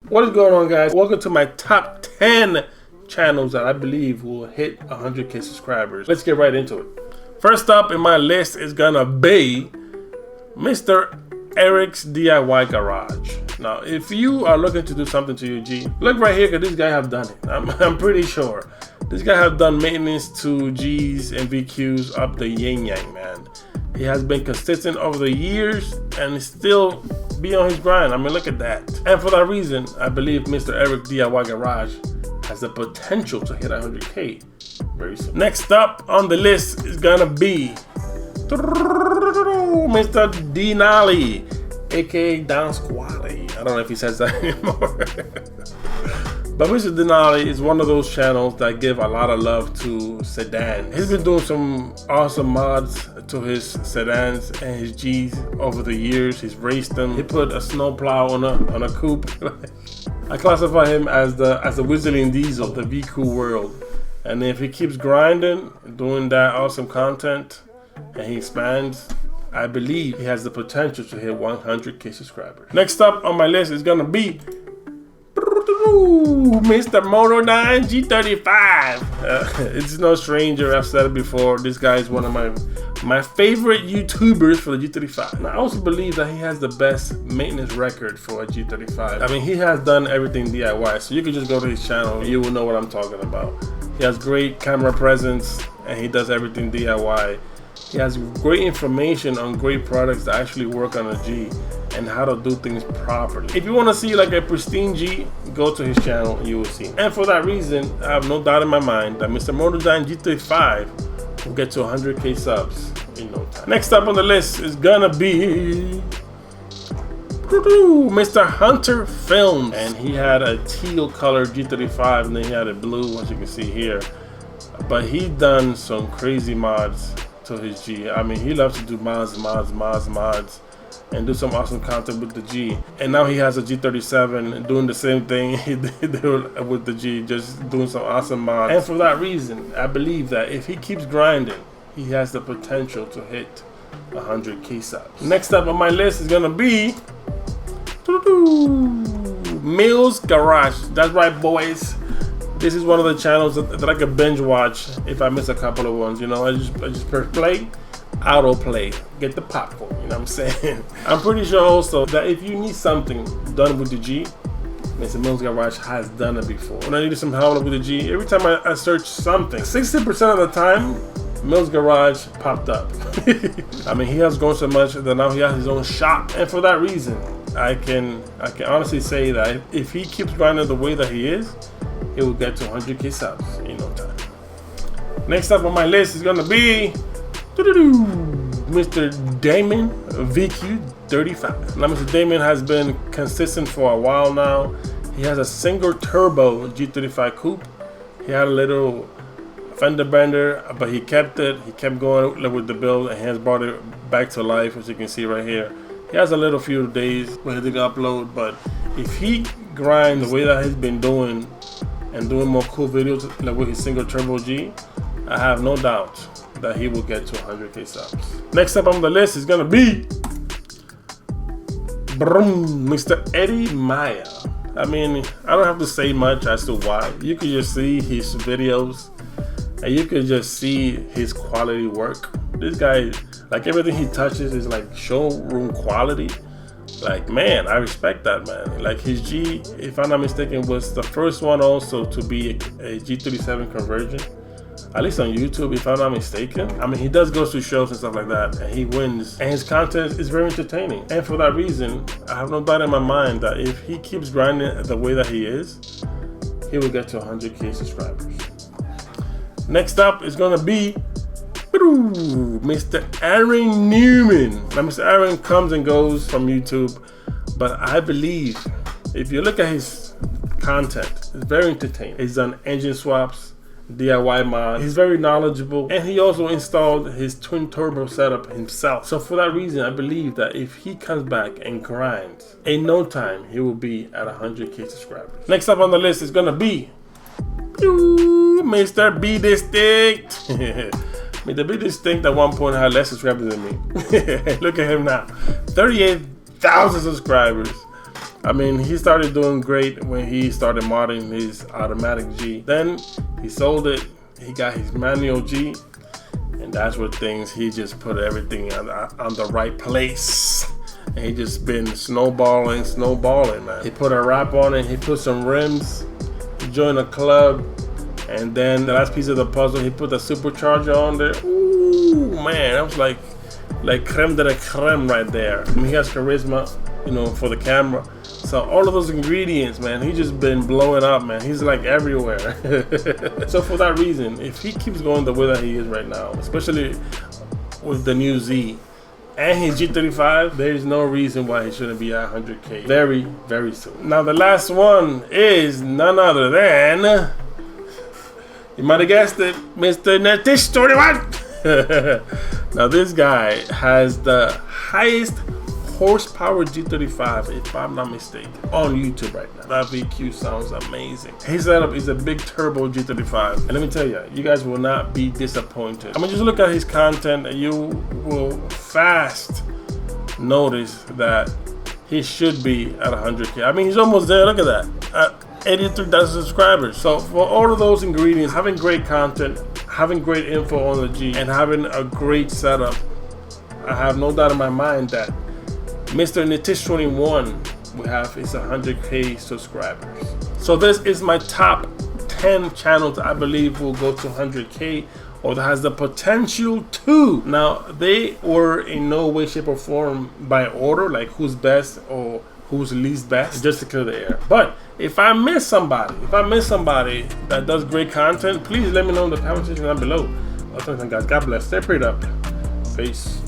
What is going on, guys? Welcome to my top 10 channels that I believe will hit 100K subscribers. Let's get right into it. First up in my list is gonna be Mr. Eric's DIY Garage. Now, if you are looking to do something to your G, look right here, because this guy have done it. I'm pretty sure. This guy have done maintenance to G's and VQs up the yin yang, man. He has been consistent over the years and still be on his grind. I mean, look at that. And for that reason, I believe Mr. Eric DIY Garage has the potential to hit 100K very soon. Next up on the list is gonna be Mr. Denali, aka Don Squally. I don't know if he says that anymore. But Mr. Denali is one of those channels that give a lot of love to sedans. He's been doing some awesome mods to his sedans and his G's over the years. He's raced them. He put a snowplow on a coupe. I classify him as the Whizzling Diesel of the VQ world. And if he keeps grinding, doing that awesome content, and he expands, I believe he has the potential to hit 100K subscribers. Next up on my list is gonna be Mr. Moto9 G35. It's no stranger. I've said it before. This guy is one of my favorite YouTubers for the G35. And I also believe that he has the best maintenance record for a G35. I mean, he has done everything DIY, so you can just go to his channel and you will know what I'm talking about. He has great camera presence and he does everything DIY. He has great information on great products that actually work on a G and how to do things properly. If you want to see like a pristine G, go to his channel and you will see. And for that reason, I have no doubt in my mind that Mr. Moto9 G35 will get to 100K subs in no time. Next up on the list is gonna be Mr. Hunter Films, and he had a teal colored G35 and then he had a blue, as you can see here. But he done some crazy mods to his G. I mean, he loves to do mods, and do some awesome content with the G. And now he has a G37 doing the same thing he did with the G, just doing some awesome mods. And for that reason, I believe that if he keeps grinding, he has the potential to hit 100K subs. Next up on my list is gonna be LuisMBuildz Garage. That's right, boys. This is one of the channels that I could binge watch if I miss a couple of ones. You know, I just press play, auto play, get the popcorn. You know what I'm saying? I'm pretty sure also that if you need something done with the G, Mr. LuisMBuildz Garage has done it before. When I needed some help with the G, every time I search something, 60% of the time, LuisMBuildz Garage popped up. I mean, he has grown so much that now he has his own shop, and for that reason, I can honestly say that if he keeps grinding the way that he is, it will get to 100K subs in no time. Next up on my list is gonna be Mr. Damon VQ35. Now, Mr. Damon has been consistent for a while now. He has a single turbo G35 coupe. He had a little fender bender, but he kept it. He kept going with the build and he has brought it back to life, as you can see right here. He has a little few days where he didn't upload, but if he grinds the way that he's been doing and doing more cool videos like with his single turbo G, I have no doubt that he will get to 100K subs. Next up on the list is gonna be Mr. Eddie Maya. I mean, I don't have to say much as to why. You can just see his videos and you can just see his quality work. This guy, like everything he touches is like showroom quality. Like, man, I respect that, man. Like his G, if I'm not mistaken, was the first one also to be a G37 conversion, at least on YouTube, if I'm not mistaken. I mean, he does go to shows and stuff like that, and he wins, and his content is very entertaining. And for that reason, I have no doubt in my mind that if he keeps grinding the way that he is, he will get to 100K subscribers. Next up is gonna be Mr. Aaron Newman. Now, Mr. Aaron comes and goes from YouTube, but I believe if you look at his content, it's very entertaining. He's done engine swaps, DIY mod. He's very knowledgeable, and he also installed his twin turbo setup himself. So for that reason, I believe that if he comes back and grinds, in no time he will be at 100K subscribers. Next up on the list is gonna be Mr. B Distinct. Mr. B Distinct at one point had less subscribers than me. Look at him now, 38,000 subscribers. I mean, he started doing great when he started modding his automatic G. Then he sold it. He got his manual G, and that's where he just put everything on the right place. And he just been snowballing, man. He put a wrap on it. He put some rims. He joined a club, and then the last piece of the puzzle, he put the supercharger on there. Ooh, man, that was like creme de la creme right there. I mean, he has charisma, you know, for the camera. So all of those ingredients, man, he just been blowing up, man. He's like everywhere. So for that reason, if he keeps going the way that he is right now, especially with the new Z and his G35, there is no reason why he shouldn't be at 100K very, very soon. Now the last one is none other than, you might have guessed it, Mr. infiniti G35. Now this guy has the highest horsepower G35, if I'm not mistaken, on YouTube right now. That VQ sounds amazing. His setup is a big turbo G35, and let me tell you, you guys will not be disappointed. I mean, just look at his content and you will fast notice that he should be at 100K. I mean, he's almost there. Look at that, 83,000 subscribers. So for all of those ingredients, having great content, having great info on the G, and having a great setup, I have no doubt in my mind that Mr. infiniti 21 will have his 100K subscribers. So this is my top 10 channels that I believe will go to 100K, or that has the potential to. Now, they were in no way, shape, or form by order, like who's best or who's least best, just to clear the air. But if I miss somebody that does great content, please let me know in the comment section down below. Until then, guys, God bless. Stay prayed up. Peace.